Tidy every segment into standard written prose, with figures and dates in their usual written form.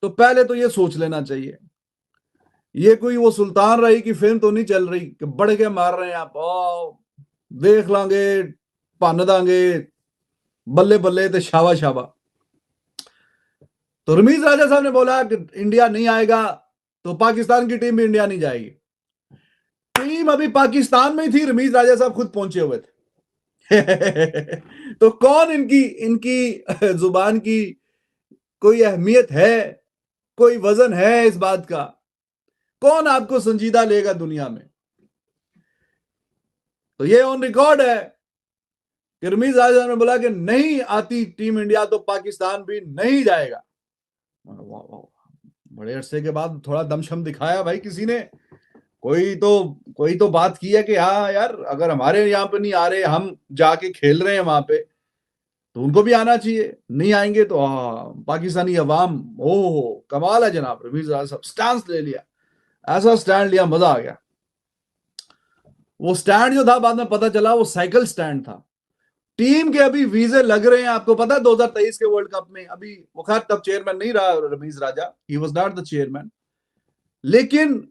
तो पहले तो ये सोच लेना चाहिए। ये कोई वो सुल्तान रही की फिल्म तो नहीं चल रही कि बढ़ के मार रहे हैं आप, देख लांगे, भन दांगे, बल्ले बल्ले ते शाबा शाबा। तो रमीज राजा साहब ने बोला कि इंडिया नहीं आएगा तो पाकिस्तान की टीम भी इंडिया नहीं जाएगी। टीम अभी पाकिस्तान में ही थी, रमीज राजा साहब खुद पहुंचे हुए थे। तो कौन इनकी इनकी जुबान की कोई अहमियत है, कोई वजन है इस बात का? कौन आपको संजीदा लेगा दुनिया में? तो ये ऑन रिकॉर्ड है कि रमीज राजा ने बोला कि नहीं आती टीम इंडिया तो पाकिस्तान भी नहीं जाएगा। बड़े अरसे के बाद थोड़ा दमशम दिखाया भाई किसी ने। कोई तो बात की है कि हाँ यार, अगर हमारे यहाँ पे नहीं आ रहे, हम जाके खेल रहे हैं वहां पे, तो उनको भी आना चाहिए। नहीं आएंगे तो पाकिस्तानी अवाम, ओह कमाल है जनाब, रमीज राजा साहब स्टैंड ले लिया। ऐसा स्टैंड लिया, मजा आ गया। वो स्टैंड जो था बाद में पता चला वो साइकिल स्टैंड था। टीम के अभी वीजे लग रहे हैं, आपको पता है 2023 के वर्ल्ड कप में, अभी वो खैर तब चेयरमैन नहीं रहा Rameez Raja, he was not the chairman. लेकिन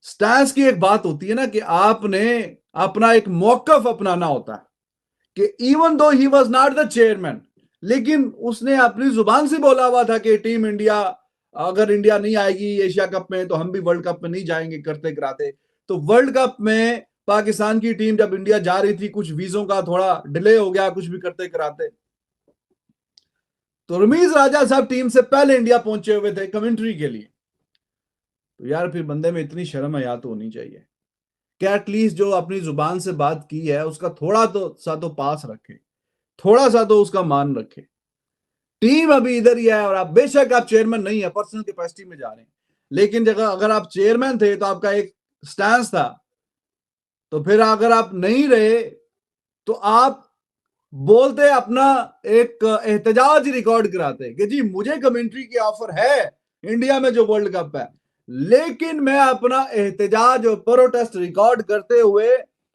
स्टैंस की एक बात होती है ना कि आपने अपना एक मौकफ अपनाना होता है कि even though he was not the chairman, लेकिन उसने अपनी जुबान से बोला हुआ था कि टीम इंडिया, अगर इंडिया नहीं आएगी एशिया कप में तो हम भी वर्ल्ड कप में नहीं जाएंगे करते कराते। तो वर्ल्ड कप में पाकिस्तान की टीम जब इंडिया जा रही थी, कुछ वीजों का थोड़ा डिले हो गया, कुछ भी करते कराते, तो रमीज राजा साहब टीम से पहले इंडिया पहुंचे हुए थे कमेंट्री के लिए। तो यार फिर बंदे में इतनी शर्म हया तो होनी चाहिए कि एटलीस्ट जो अपनी जुबान से बात की है उसका थोड़ा तो सा तो पास रखे, थोड़ा सा तो उसका मान रखे। टीम अभी इधर ही है और आप बेशक आप चेयरमैन नहीं है, पर्सनल कैपेसिटी में जा रहे हैं, लेकिन जगह अगर आप चेयरमैन थे तो आपका एक स्टैंस था। तो फिर अगर आप नहीं रहे तो आप बोलते अपना एक एहतजाज रिकॉर्ड कराते कि जी मुझे कमेंट्री की ऑफर है इंडिया में जो वर्ल्ड कप है, लेकिन मैं अपना एहतजाज और प्रोटेस्ट रिकॉर्ड करते हुए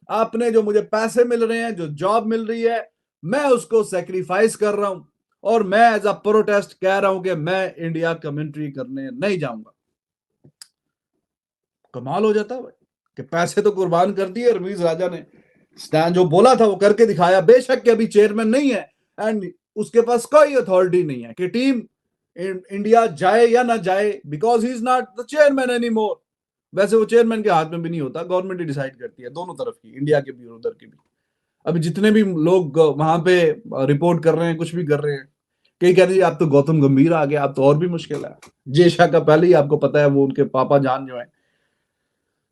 आपने जो मुझे पैसे मिल रहे हैं, जो जॉब मिल रही है, मैं उसको सेक्रीफाइस कर रहा हूं और मैं एज अ प्रोटेस्ट कह रहा हूं कि मैं इंडिया कमेंट्री करने नहीं जाऊंगा। कमाल हो जाता भाई कि पैसे तो कुर्बान कर दिए रमीज राजा ने, स्टैंड जो बोला था वो करके दिखाया। बेशक के अभी चेयरमैन नहीं है एंड उसके पास कोई अथॉरिटी नहीं है कि टीम इंडिया जाए या ना जाए, because he is not the chairman any more. वैसे वो चेयरमैन के हाथ में भी नहीं होता, गवर्नमेंट ही डिसाइड करती है दोनों तरफ की, इंडिया के भी और उधर के भी। अभी जितने भी लोग वहां पे रिपोर्ट कर रहे हैं, कुछ भी कर रहे हैं, कई कह रहे हैं आप तो गौतम गंभीर आ गया, आप तो और भी मुश्किल है। जय शाह का पहले ही आपको पता है वो उनके पापा जान जो है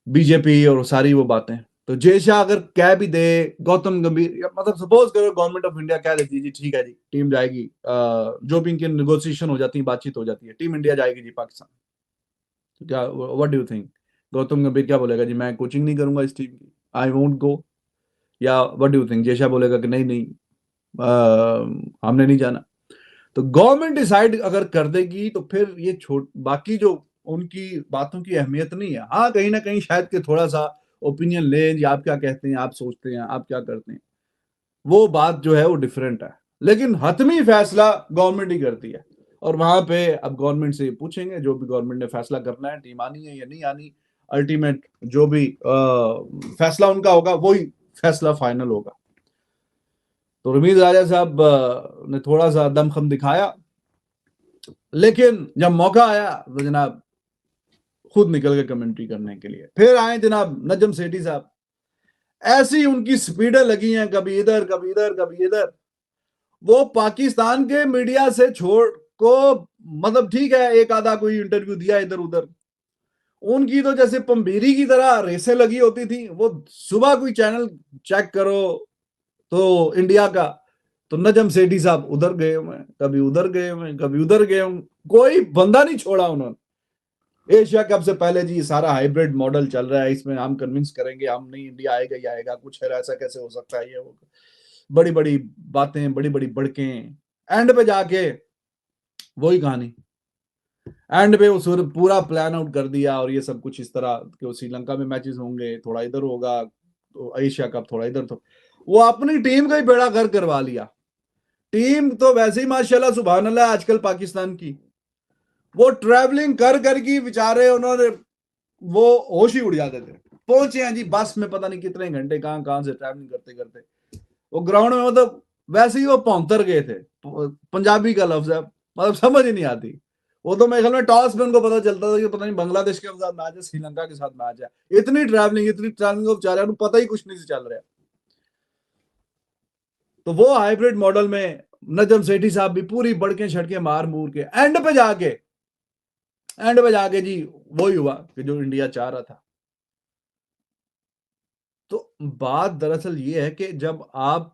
बीजेपी और सारी वो बातें। तो जय शाह अगर कह भी दे, गौतम गंभीर मतलब सपोज करो गवर्नमेंट ऑफ इंडिया कह देती है जी ठीक है जी टीम जाएगी, जो भी इनकी नेगोशिएशन हो जाती है, बातचीत हो जाती है, टीम इंडिया जाएगी जी पाकिस्तान, तो क्या what do you think? Gautam गंभीर क्या बोलेगा जी मैं कोचिंग नहीं करूंगा इस टीम की, आई वोंट गो? या what do you think, Jay Shah बोलेगा कि नहीं नहीं हमने नहीं जाना? तो गवर्नमेंट डिसाइड अगर कर देगी तो फिर ये छोट बाकी जो उनकी बातों की अहमियत नहीं है। हाँ कहीं ना कहीं शायद कि थोड़ा सा ओपिनियन ले या आप क्या कहते हैं, आप सोचते हैं, आप क्या करते हैं, वो बात जो है वो डिफरेंट है, लेकिन हतमी फैसला गवर्नमेंट ही करती है। और वहां पे अब गवर्नमेंट से पूछेंगे, जो भी गवर्नमेंट ने फैसला करना है, टीम आनी है या नहीं आनी, अल्टीमेट जो भी फैसला उनका होगा वही फैसला फाइनल होगा। तो रमीज राजा साहब ने थोड़ा सा दमखम दिखाया, लेकिन जब मौका आया तो जनाब खुद निकल के कमेंट्री करने के लिए। फिर आए जनाब नजम सेठी साहब, ऐसी उनकी स्पीडें लगी हैं, कभी इधर कभी इधर कभी इधर। वो पाकिस्तान के मीडिया से छोड़ को, मतलब ठीक है एक आधा कोई इंटरव्यू दिया इधर उधर, उनकी तो जैसे पंबीरी की तरह रेसें लगी होती थी। वो सुबह कोई चैनल चेक करो तो इंडिया का, तो नजम सेठी साहब उधर गए हुए, कभी उधर गए हुए, कभी उधर गए हुए, कोई बंदा नहीं छोड़ा उन्होंने। एशिया कप से पहले जी सारा हाइब्रिड मॉडल चल रहा है, इसमें हम कन्विंस करेंगे, हम नहीं इंडिया आएगा ही आएगा, कुछ है ऐसा कैसे हो सकता है, ये वो बड़ी बड़ी बातें, बड़ी बड़ी बड़के, एंड पे जाके वही कहानी, एंड पे वो पूरा प्लान आउट कर दिया और ये सब कुछ इस तरह कि वो श्रीलंका में मैचेस होंगे, थोड़ा इधर होगा, तो एशिया कप थोड़ा इधर, तो वो अपनी टीम का ही बेड़ा गर्क करवा लिया। टीम तो वैसे ही माशाल्लाह सुभान अल्लाह आजकल पाकिस्तान की, वो ट्रैवलिंग कर करके बेचारे उन्होंने वो होश ही उड़ जाते थे। पहुंचे हैं जी बस में, पता नहीं कितने घंटे कहां कहां से ट्रैवलिंग करते करते वो ग्राउंड में, मतलब वैसे ही वो पौंतर गए थे। पंजाबी का लफ्ज है, मतलब समझ ही नहीं आती। वो तो मेरे ख्याल में टॉस में उनको पता चलता था कि पता नहीं बांग्लादेश के साथ मैच है, श्रीलंका के साथ मैच है। इतनी ट्रैवलिंग को बेचारे उनको पता ही कुछ नहीं से चल रहा है। तो वो हाइब्रिड मॉडल में नजम सेठी साहब भी पूरी बड़के छड़के मार मूर के एंड पे जाके जी वही हुआ कि जो इंडिया चाह रहा था। तो बात दरअसल ये है कि जब आप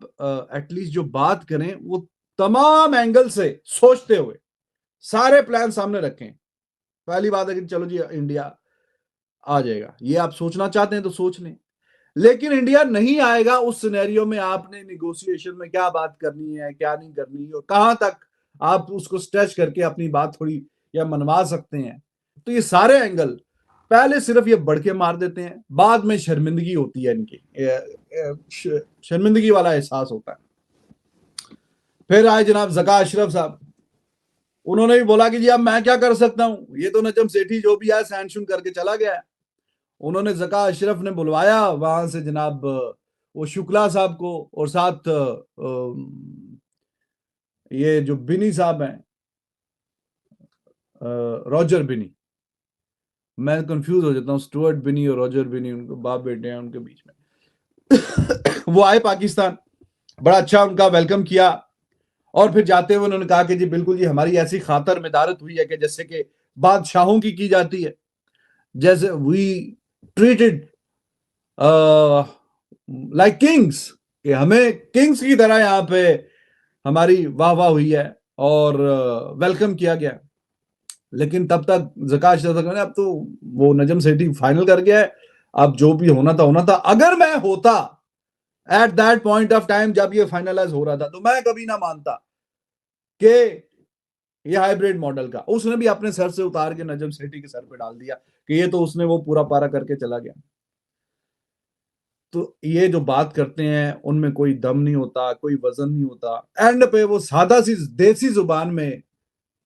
एटलीस्ट जो बात करें वो तमाम एंगल से सोचते हुए सारे प्लान सामने रखें। पहली बात है कि चलो जी इंडिया आ जाएगा, ये आप सोचना चाहते हैं तो सोच लें। लेकिन इंडिया नहीं आएगा उस सिनेरियो में आपने निगोशिएशन में क्या बात करनी है, क्या नहीं करनी, और कहां तक आप उसको स्ट्रेच करके अपनी बात थोड़ी या मनवा सकते हैं। तो ये सारे एंगल पहले सिर्फ ये बढ़ के मार देते हैं, बाद में शर्मिंदगी होती है इनकी, शर्मिंदगी वाला एहसास होता है। फिर आए जनाब ज़का अशरफ साहब, उन्होंने भी बोला कि जी अब मैं क्या कर सकता हूं, ये तो नजम सेठी जो भी है सैंक्शन करके चला गया है। उन्होंने ज़का अशरफ ने बुलवाया वहां से जनाब वो शुक्ला साहब को, और साथ ये जो बिनी साहब हैं, रॉजर बिनी, मैं कंफ्यूज हो जाता हूँ, स्टुअर्ट बिनी और रॉजर बिनी उनको बाप बेटे हैं उनके बीच में। वो आए पाकिस्तान, बड़ा अच्छा उनका वेलकम किया, और फिर जाते हुए उन्होंने कहा कि जी बिल्कुल जी हमारी ऐसी खातर मिदारत हुई है कि जैसे कि बादशाहों की जाती है, जैसे वी ट्रीटेड लाइक किंग्स, कि हमें किंग्स की तरह यहाँ पे हमारी वाह वाह हुई है और वेलकम किया गया। लेकिन तब तक जकाश ने अब तो वो नजम सेठी फाइनल कर गया है, अब जो भी होना था होना था। अगर मैं होता at that point of time जब ये फाइनलाइज हो रहा था, तो मैं कभी ना मानता कि ये हाइब्रिड मॉडल का उसने भी अपने सर से उतार के नजम सेठी के सर पे डाल दिया कि ये तो उसने वो पूरा पारा करके चला गया। तो ये जो बात करते हैं उनमें कोई दम नहीं होता, कोई वजन नहीं होता। एंड पे वो सादा सी देसी जुबान में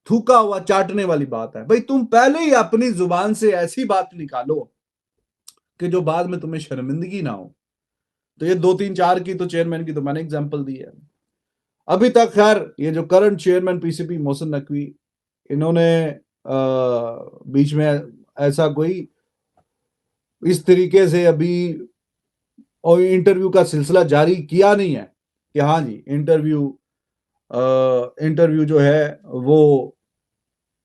थूका हुआ चाटने वाली बात है। भाई तुम पहले ही अपनी जुबान से ऐसी बात निकालो कि जो बाद में तुम्हें शर्मिंदगी ना हो। तो ये 2 3 4 की तो चेयरमैन की तो मैंने एग्जांपल दी है। अभी तक खैर ये जो current chairman PCP Mohsin Naqvi, इन्होंने बीच में ऐसा कोई इस तरीके से अभी और इंटरव्यू का सिलसिला जारी किया नहीं है कि हाँ जी इंटरव्यू जो है वो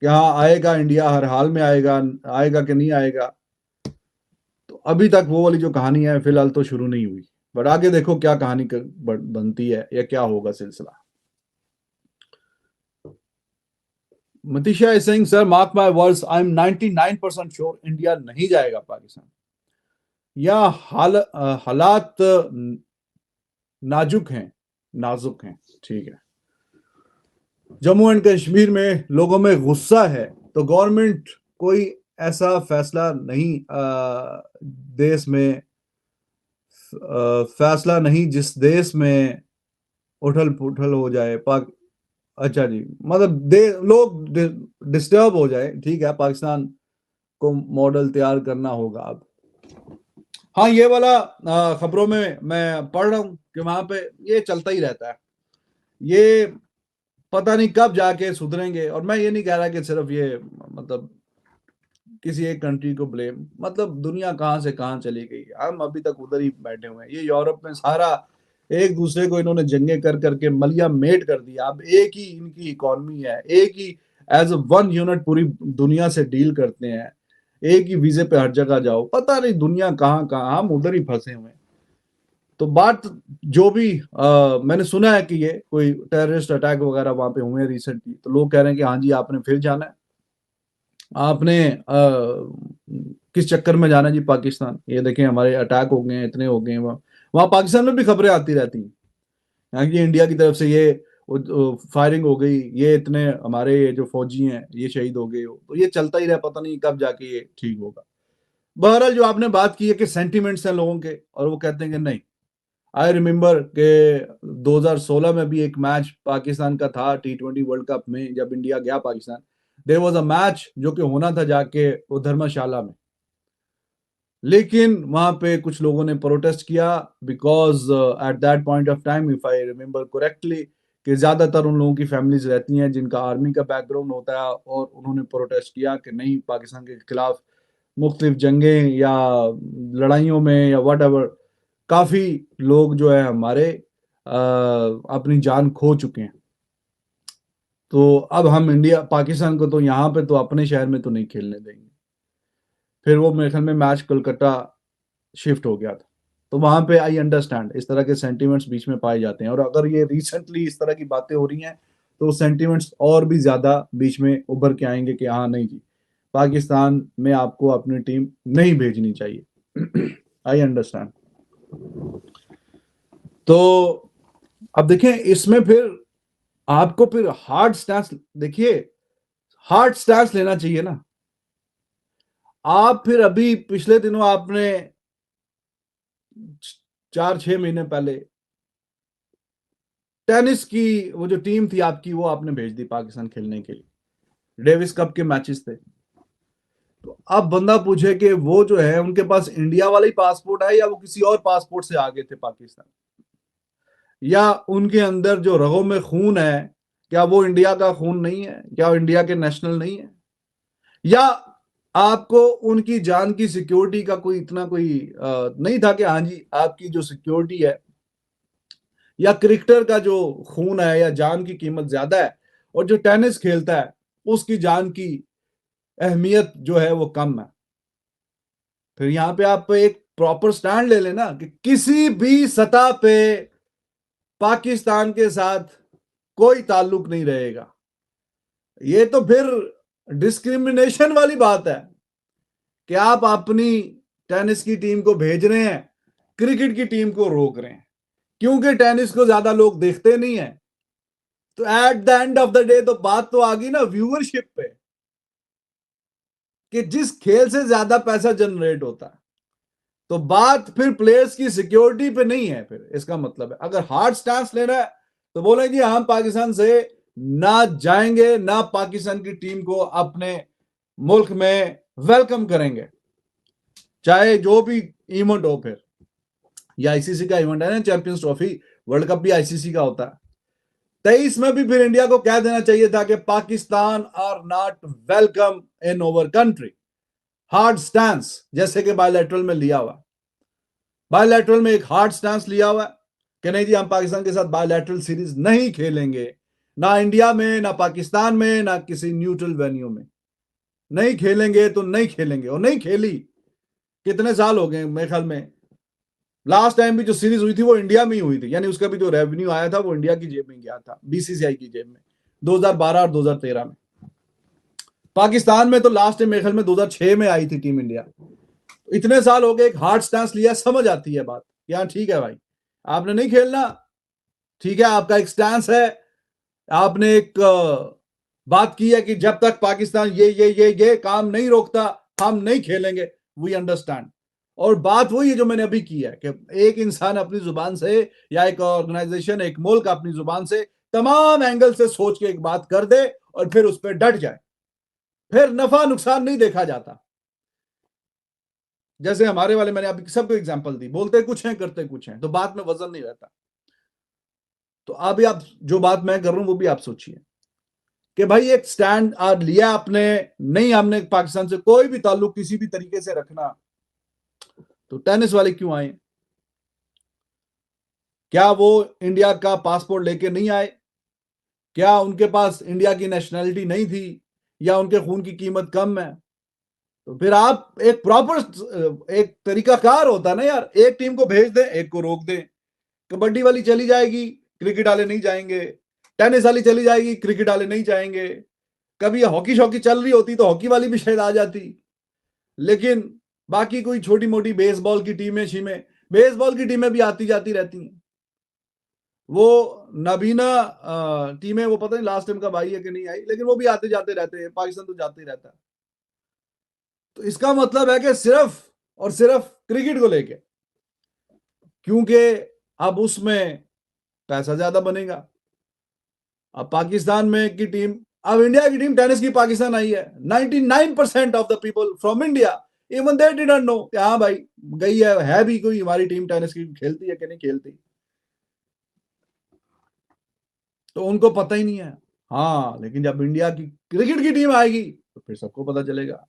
यहाँ आएगा, इंडिया हर हाल में आएगा, आएगा कि नहीं आएगा। तो अभी तक वो वाली जो कहानी है फिलहाल तो शुरू नहीं हुई, बट आगे देखो क्या कहानी बनती है या क्या होगा सिलसिला। Matheesha is saying sir mark my words I am 99% sure India नहीं जाएगा पाकिस्तान, या हालात नाजुक हैं। ठीक है, जम्मू एंड कश्मीर में लोगों में गुस्सा है तो गवर्नमेंट कोई ऐसा फैसला नहीं देश में फैसला नहीं जिस देश में उठल पुठल हो जाए पाक। अच्छा जी, मतलब लोग डिस्टर्ब हो जाए, ठीक है, पाकिस्तान को मॉडल तैयार करना होगा अब। हाँ ये वाला खबरों में मैं पढ़ रहा हूँ कि वहां पे ये चलता ही रहता है। ये पता नहीं कब जाके सुधरेंगे। और मैं ये नहीं कह रहा कि सिर्फ ये मतलब किसी एक कंट्री को ब्लेम, मतलब दुनिया कहां से कहां चली गई, हम अभी तक उधर ही बैठे हुए हैं। ये यूरोप में सारा एक दूसरे को इन्होंने जंगे कर करके मलिया मेट कर दिया। अब एक ही इनकी इकोनॉमी है, एक ही एज अ वन यूनिट पूरी दुनिया से डील करते हैं, एक ही वीजे पे हर जगह जाओ, पता नहीं दुनिया कहां कहां, हम उधर ही फंसे हुए हैं। तो बात जो भी मैंने सुना है कि ये कोई टेररिस्ट अटैक वगैरह वहां पे हुए हैं रिसेंटली, तो लोग कह रहे हैं कि हाँ जी आपने फिर जाना है, आपने किस चक्कर में जाना जी पाकिस्तान, ये देखें हमारे अटैक हो गए हैं, इतने हो गए हैं। वहां पाकिस्तान में भी खबरें आती रहती हैं यहाँ की इंडिया की तरफ से, ये फायरिंग हो गई, ये इतने हमारे जो फौजी हैं ये शहीद हो गए हो, तो ये चलता ही रहा, पता नहीं कब जाके ये ठीक होगा। बहरहाल जो आपने बात की है कि सेंटिमेंट्स हैं लोगों के और वो कहते हैं कि नहीं, आई रिमेम्बर के 2016 में भी एक मैच पाकिस्तान का था T20 वर्ल्ड कप में, जब इंडिया गया Pakistan, there was a match जो कि होना था जाके वो धर्मशाला में, लेकिन वहां पे कुछ लोगों ने प्रोटेस्ट किया because at that point of time, if I remember correctly, कि ज्यादातर उन लोगों की फैमिलीज रहती हैं जिनका आर्मी का बैकग्राउंड होता है, और उन्होंने प्रोटेस्ट किया कि नहीं, पाकिस्तान के खिलाफ मुख्तलिफ जंगें या लड़ाइयों में या वट एवर काफी लोग जो है हमारे अपनी जान खो चुके हैं। तो अब हम इंडिया पाकिस्तान को तो यहाँ पे तो अपने शहर में तो नहीं खेलने देंगे। फिर वो मेरे ख्याल में मैच कोलकाता शिफ्ट हो गया था। तो वहां पे आई अंडरस्टैंड इस तरह के सेंटिमेंट्स बीच में पाए जाते हैं, और अगर ये रिसेंटली इस तरह की बातें हो रही हैं तो सेंटिमेंट्स और भी ज्यादा बीच में उभर के आएंगे कि हाँ नहीं जी, पाकिस्तान में आपको अपनी टीम नहीं भेजनी चाहिए। I understand. तो अब देखें इसमें फिर आपको फिर हार्ड स्टैंस, देखिए हार्ड स्टैंस लेना चाहिए ना। आप फिर अभी पिछले दिनों आपने 4-6 महीने पहले टेनिस की वो जो टीम थी आपकी, वो आपने भेज दी पाकिस्तान खेलने के लिए, डेविस कप के मैचेस थे। तो अब बंदा पूछे कि वो जो है उनके पास इंडिया वाला ही पासपोर्ट है या वो किसी और पासपोर्ट से आ गए थे पाकिस्तान, या उनके अंदर जो रगों में खून है क्या वो इंडिया का खून नहीं है, क्या वो इंडिया के नेशनल नहीं है, या आपको उनकी जान की सिक्योरिटी का कोई इतना कोई नहीं था कि हाँ जी आपकी जो सिक्योरिटी है, या क्रिकेटर का जो खून है या जान की कीमत ज्यादा है, और जो टेनिस खेलता है उसकी जान की अहमियत जो है वो कम है। फिर यहां पे आप एक प्रॉपर स्टैंड ले लेना कि किसी भी सतह पे पाकिस्तान के साथ कोई ताल्लुक नहीं रहेगा। ये तो फिर डिस्क्रिमिनेशन वाली बात है कि आप अपनी टेनिस की टीम को भेज रहे हैं, क्रिकेट की टीम को रोक रहे हैं, क्योंकि टेनिस को ज्यादा लोग देखते नहीं है। तो at the end of the day तो बात तो आ गई ना व्यूअरशिप पे, कि जिस खेल से ज्यादा पैसा जनरेट होता है। तो बात फिर प्लेयर्स की सिक्योरिटी पे नहीं है। फिर इसका मतलब है अगर हार्ड स्टैंस लेना है तो बोले जी हम पाकिस्तान से ना जाएंगे, ना पाकिस्तान की टीम को अपने मुल्क में वेलकम करेंगे, चाहे जो भी इवेंट हो। फिर ये आईसीसी का इवेंट है ना, चैंपियंस ट्रॉफी, वर्ल्ड कप भी आईसीसी का होता है। 23 में भी फिर इंडिया को कह देना चाहिए था कि Pakistan are not welcome in over country. Hard stance जैसे कि बायलैटरल में लिया हुआ, बायलैटरल में एक हार्ड स्टैंस लिया हुआ है कि नहीं जी हम पाकिस्तान के साथ बायलैटरल सीरीज नहीं खेलेंगे, ना इंडिया में, ना पाकिस्तान में, ना किसी न्यूट्रल वेन्यू में। नहीं खेलेंगे तो नहीं खेलेंगे, और नहीं खेली। कितने साल हो गए मेरे ख्याल में, लास्ट टाइम भी जो सीरीज हुई थी वो इंडिया में ही हुई थी, यानी उसका भी जो रेवेन्यू आया था वो इंडिया की जेब में गया था, बीसीसीआई की जेब में, 2012 और 2013 में। पाकिस्तान में तो लास्ट टाइम मेरे ख्याल में 2006 में आई थी टीम इंडिया। इतने साल हो गए, एक हार्ड स्टैंस लिया, समझ आती है बात। यार ठीक है भाई, आपने नहीं खेलना, ठीक है, आपका एक स्टैंस है, आपने एक बात की है कि जब तक पाकिस्तान ये काम नहीं रोकता हम नहीं खेलेंगे, वी अंडरस्टैंड। और बात वही है जो मैंने अभी की है कि एक इंसान अपनी जुबान से, या एक ऑर्गेनाइजेशन, एक मुल्क अपनी जुबान से तमाम एंगल से सोच के एक बात कर दे और फिर उस पर डट जाए, फिर नफा नुकसान नहीं देखा जाता। जैसे हमारे वाले, मैंने अभी सबको एग्जांपल दी, बोलते कुछ हैं करते कुछ हैं, तो बात में वजन नहीं रहता। तो अभी आप जो बात मैं कर रहा हूं वो भी आप सोचिए कि भाई एक स्टैंड लिया आपने, नहीं हमने पाकिस्तान से कोई भी ताल्लुक किसी भी तरीके से रखना, तो टेनिस वाले क्यों आए? क्या वो इंडिया का पासपोर्ट लेके नहीं आए? क्या उनके पास इंडिया की नेशनैलिटी नहीं थी, या उनके खून की कीमत कम है? तो फिर आप एक प्रॉपर एक तरीकाकार होता ना यार, एक टीम को भेज दें, एक को रोक दें। कबड्डी वाली चली जाएगी, क्रिकेट वाले नहीं जाएंगे। टेनिस वाली चली जाएगी, क्रिकेट वाले नहीं जाएंगे। कभी हॉकी शॉकी चल रही होती तो हॉकी वाली भी शायद आ जाती। लेकिन बाकी कोई छोटी मोटी बेसबॉल की टीमें शीमें, बेसबॉल की टीमें भी आती जाती रहती हैं। वो नाबीना टीमें, वो पता नहीं लास्ट टाइम कब आई है कि नहीं आई, लेकिन वो भी आते जाते रहते हैं, पाकिस्तान तो जाते ही रहता है। तो इसका मतलब है कि सिर्फ और सिर्फ क्रिकेट को लेके, क्योंकि अब उसमें पैसा ज्यादा बनेगा। अब पाकिस्तान में की टीम अब इंडिया की टीम टेनिस की पाकिस्तान आई है, 99% of the people from India even they didn't know, हाँ भाई गई है भी कोई हमारी टीम टेनिस की, खेलती है कि नहीं खेलती, तो उनको पता ही नहीं है। हाँ लेकिन जब इंडिया की क्रिकेट की टीम आएगी तो फिर सबको पता चलेगा।